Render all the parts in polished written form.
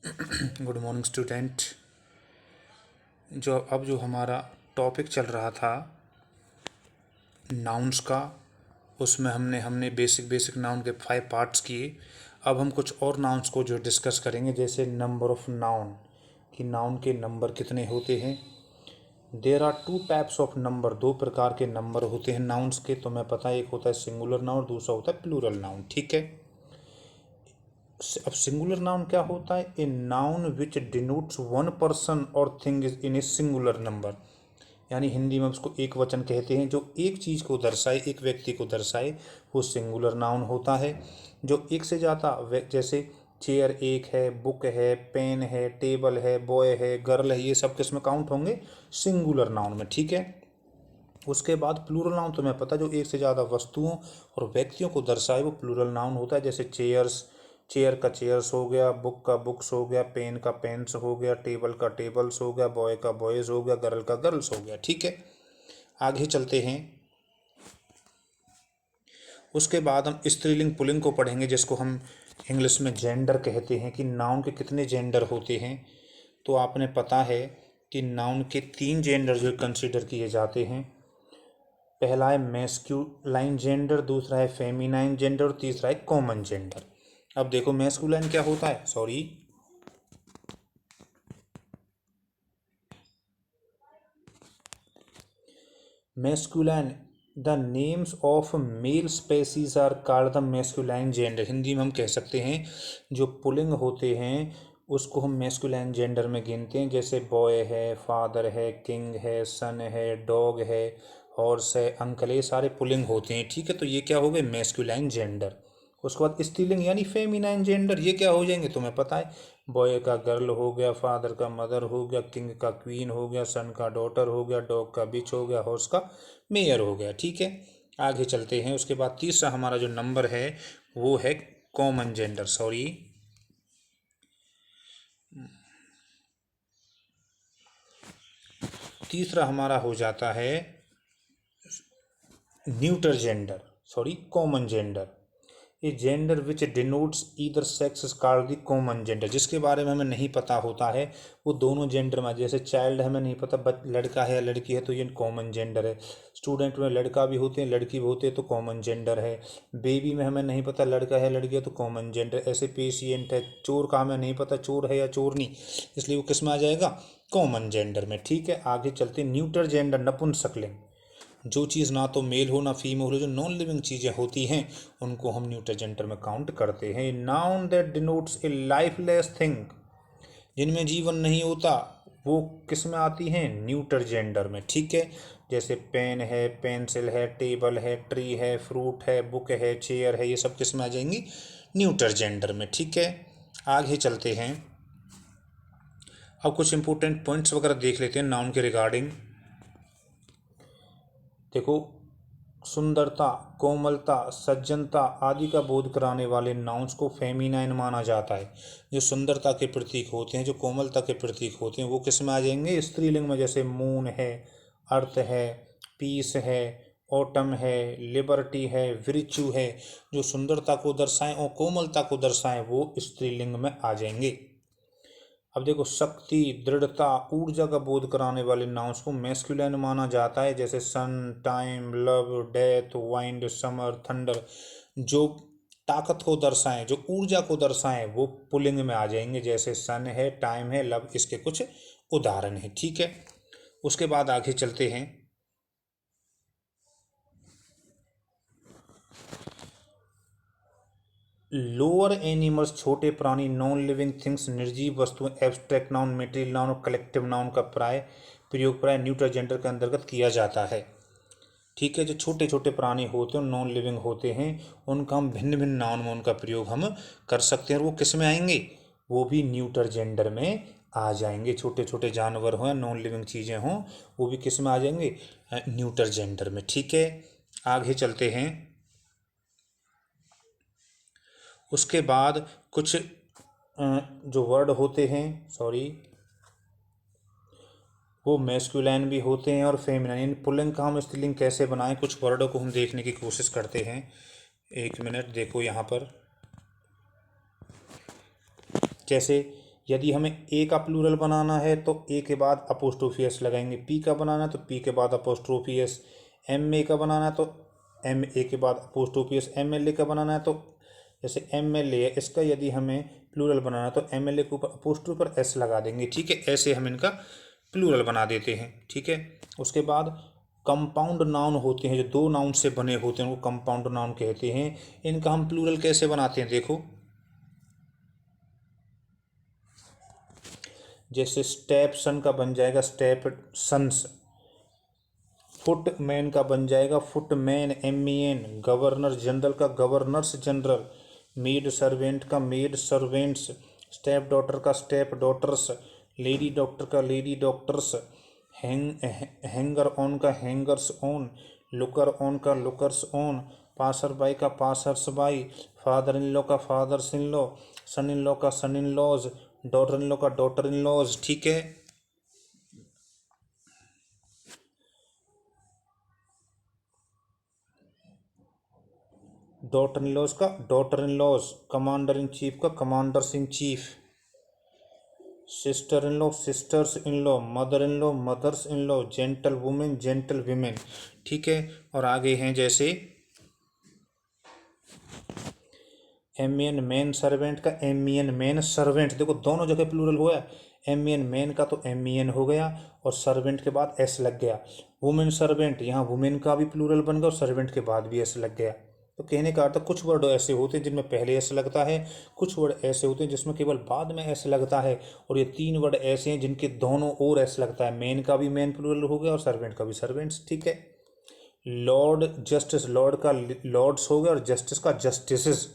Good morning student. जो हमारा topic चल रहा था नाउन्स का, उसमें हमने बेसिक बेसिक नाउन के 5 पार्ट्स किए। अब हम कुछ और नाउन्स को जो डिस्कस करेंगे, जैसे नंबर ऑफ नाउन, कि नाउन के नंबर कितने होते हैं। There are 2 types of number, 2 प्रकार के नंबर होते हैं नाउन्स के। तो मैं पता है, एक होता है सिंगुलर नाउन, दूसरा होता है प्लूरल नाउन। ठीक है। अब सिंगुलर नाउन क्या होता है? A noun which denotes one person और thing is in a singular number, यानी हिंदी में उसको एक वचन कहते हैं। जो एक चीज़ को दर्शाए, एक व्यक्ति को दर्शाए, वो सिंगुलर नाउन होता है। जो एक से ज़्यादा, जैसे चेयर एक है, बुक है, पेन है, टेबल है, बॉय है, गर्ल है, ये सब किस में काउंट होंगे? सिंगुलर नाउन में। ठीक है। उसके बाद प्लूरल नाउन, तुम्हें पता, जो एक से ज़्यादा वस्तुओं और व्यक्तियों को दर्शाए, वो प्लूरल नाउन होता है। जैसे चेयर्स, चेयर का चेयर्स हो गया, बुक का बुक्स हो गया, पेन का पेन्स हो गया, टेबल का टेबल्स हो गया, बॉय का बॉयज़ हो गया, गर्ल का गर्ल्स हो गया। ठीक है। आगे चलते हैं। उसके बाद हम स्त्रीलिंग पुल्लिंग को पढ़ेंगे, जिसको हम इंग्लिश में जेंडर कहते हैं, कि नाउन के कितने जेंडर होते हैं। तो आपने पता है कि नाउन के 3 जेंडर जो कंसिडर किए जाते हैं। पहला है मैस्कुलाइन जेंडर, दूसरा है फेमिनाइन जेंडर और तीसरा है कॉमन जेंडर। अब देखो, मैस्कुलाइन क्या होता है, sorry, masculine, the names of male species are called the masculine gender. Hindi में हम कह सकते हैं, जो पुलिंग होते हैं उसको हम मैस्कुलाइन जेंडर में गिनते हैं। जैसे बॉय है, फादर है, किंग है, सन है, डॉग है, हॉर्स है, अंकल, ये सारे पुलिंग होते हैं। ठीक है। तो ये क्या हो गए? Masculine gender. उसके बाद स्त्रीलिंग यानी फेमिनाइन जेंडर, ये क्या हो जाएंगे? तुम्हें पता है, बॉय का गर्ल हो गया, फादर का मदर हो गया, किंग का क्वीन हो गया, सन का डॉटर हो गया, डॉग का बिच हो गया, हॉर्स का मेयर हो गया। ठीक है। आगे चलते हैं। उसके बाद तीसरा हमारा जो नंबर है वो है कॉमन जेंडर, सॉरी, तीसरा हमारा हो जाता है neuter gender, sorry, common gender. ये gender which denotes either sex is called the common gender. जिसके बारे में हमें नहीं पता होता है, वो दोनों जेंडर में, जैसे चाइल्ड हमें नहीं पता लड़का है या लड़की है, तो ये कॉमन जेंडर है। स्टूडेंट में लड़का भी होते हैं, लड़की भी होते हैं, तो कॉमन जेंडर है। बेबी में हमें नहीं पता लड़का है लड़की है, तो कॉमन जेंडर। ऐसे पेशिएंट है, चोर का हमें नहीं पता चोर है या चोरनी, इसलिए वो किस में आ जाएगा? कॉमन जेंडर में। ठीक है। आगे चलते, न्यूटर जेंडर, नपुंसकलिंग। जो चीज़ ना तो मेल हो ना फीमेल हो, जो नॉन लिविंग चीज़ें होती हैं, उनको हम न्यूटर जेंडर में काउंट करते हैं। Noun that denotes A lifeless thing, जिनमें जीवन नहीं होता, वो किस में आती हैं? न्यूटर जेंडर में। ठीक है। जैसे पेन है, पेंसिल है, टेबल है, ट्री है, फ्रूट है, बुक है, चेयर है, ये सब किस में आ जाएंगी? न्यूटर जेंडर में। ठीक है। आगे चलते हैं। अब कुछ इंपॉर्टेंट पॉइंट्स वगैरह देख लेते हैं नाउन के रिगार्डिंग। देखो, सुंदरता, कोमलता, सज्जनता आदि का बोध कराने वाले नाउन्स को फेमिनाइन माना जाता है। जो सुंदरता के प्रतीक होते हैं, जो कोमलता के प्रतीक होते हैं, वो किस में आ जाएंगे? स्त्रीलिंग में। जैसे मून है, अर्थ है, पीस है, ऑटम है, लिबर्टी है, विर्च्यू है। जो सुंदरता को दर्शाएं और कोमलता को दर्शाएं, वो स्त्रीलिंग में आ जाएंगे। अब देखो, शक्ति, दृढ़ता, ऊर्जा का बोध कराने वाले नाउन्स को मैस्कुलिन माना जाता है। जैसे sun, time, love, death, wind, summer, thunder. जो ताकत को दर्शाएं, जो ऊर्जा को दर्शाएं, वो पुल्लिंग में आ जाएंगे। जैसे सन है, टाइम है, लव, इसके कुछ उदाहरण हैं। ठीक है। उसके बाद आगे चलते हैं। लोअर एनिमल्स, छोटे प्राणी, नॉन लिविंग थिंग्स, निर्जीव वस्तुएं, एब्स्ट्रैक्ट नाउन, मेटेरियल नाउन और कलेक्टिव नाउन का प्रयोग प्राय न्यूट्रल जेंडर के अंतर्गत किया जाता है। ठीक है। जो छोटे छोटे प्राणी होते हैं, नॉन लिविंग होते हैं, उनका हम भिन्न भिन्न नाउन में उनका प्रयोग हम कर सकते हैं, और वो किस में आएंगे? वो भी न्यूट्रल जेंडर में आ जाएंगे। छोटे छोटे जानवर हों या नॉन लिविंग चीज़ें हों, वो भी किस में आ जाएंगे? न्यूट्रल जेंडर में। ठीक है। आगे चलते हैं। उसके बाद कुछ जो वर्ड होते हैं, सॉरी, वो मैस्कुलाइन भी होते हैं और फेमिनाइन। पुल्लिंग का हम स्त्रीलिंग कैसे बनाएं, कुछ वर्डों को हम देखने की कोशिश करते हैं। एक मिनट, देखो यहाँ पर, जैसे यदि हमें ए का प्लूरल बनाना है तो ए के बाद अपोस्ट्रोफी एस लगाएंगे, पी का बनाना है तो पी के बाद अपोस्ट्रोफी एस, एम ए का बनाना है तो एम ए के बाद apostrophe S, M L A का बनाना है तो जैसे एम एल ए है इसका यदि हमें प्लूरल बनाना है तो एम एल ए के ऊपर अपोस्ट्रोफी पर एस लगा देंगे। ठीक है, ऐसे हम इनका प्लूरल बना देते हैं। ठीक है, उसके बाद कंपाउंड नाउन होते हैं जो दो नाउन से बने होते हैं उनको कंपाउंड नाउन कहते हैं। इनका हम प्लूरल कैसे बनाते हैं देखो, जैसे स्टेप सन का बन जाएगा स्टेप सन्स, फुट मैन का बन जाएगा foot man MEN, governor general का गवर्नर्स जनरल, मेड सर्वेंट का मेड सर्वेंट्स, स्टेप डॉटर का स्टेप डॉटर्स, लेडी डॉक्टर का लेडी डॉक्टर्स, हैंगर ऑन का हैंगर्स ऑन, लुकर ऑन का लुकर्स ऑन, पासर बाई का passers by, father in law का fathers in law, son in law का son in laws, daughter in law का daughter in laws. ठीक है, daughter in laws का daughter in laws, commander in chief का commanders in chief, sister in law sisters in law, mother in law mothers in law, gentle woman gentle women. ठीक है, और आगे हैं जैसे MEN मैन सर्वेंट का MEN man servant, देखो दोनों जगह प्लूरल हुआ है। MEN मैन का तो MEN हो गया और सर्वेंट के बाद एस लग गया। वुमेन सर्वेंट, यहाँ वुमेन का भी प्लूरल बन गया और सर्वेंट के बाद भी एस लग गया। तो कहने का अर्थ कुछ वर्ड ऐसे होते हैं जिनमें पहले एस लगता है, कुछ वर्ड ऐसे होते हैं जिसमें केवल बाद में एस लगता है, और ये 3 वर्ड ऐसे हैं जिनके दोनों ओर एस लगता है। मैन का भी मैन प्लूरल हो गया और सर्वेंट का भी सर्वेंट्स। ठीक है, लॉर्ड जस्टिस, लॉर्ड का लॉर्ड्स हो गया और जस्टिस का जस्टिसेस।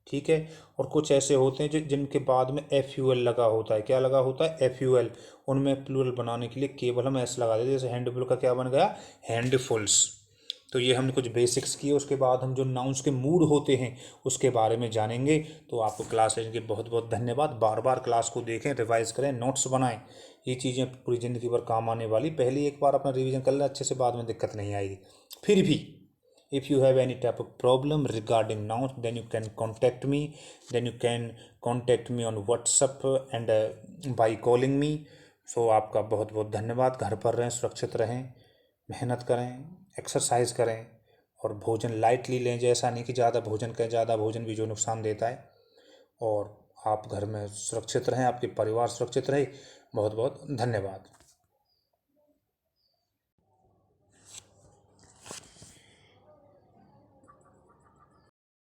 ठीक है, और कुछ ऐसे होते हैं जिनके बाद में FUL लगा होता है। क्या लगा होता है? FUL। उनमें प्लूरल बनाने के लिए केवल हम एस लगा देते हैं। जैसे हैंडफुल का क्या बन गया? हैंडफुल्स। तो ये हमने कुछ बेसिक्स किए। उसके बाद हम जो नाउन्स के मूड होते हैं उसके बारे में जानेंगे। तो आपको क्लास लेने के बहुत बहुत धन्यवाद। बार बार क्लास को देखें, रिवाइज करें, नोट्स बनाएं। ये चीज़ें पूरी ज़िंदगी भर काम आने वाली। पहले एक बार अपना रिवीजन कर लें अच्छे से, बाद में दिक्कत नहीं आएगी। फिर भी if you have any type of problem regarding nouns, then you can contact me, on WhatsApp and by calling me. So आपका बहुत बहुत धन्यवाद। घर पर रहें, सुरक्षित रहें, मेहनत करें, एक्सरसाइज करें और भोजन लाइटली लें। जैसा नहीं कि ज़्यादा भोजन करें, ज़्यादा भोजन भी जो नुकसान देता है। और आप घर में सुरक्षित रहें, आपके परिवार सुरक्षित रहे। बहुत बहुत धन्यवाद।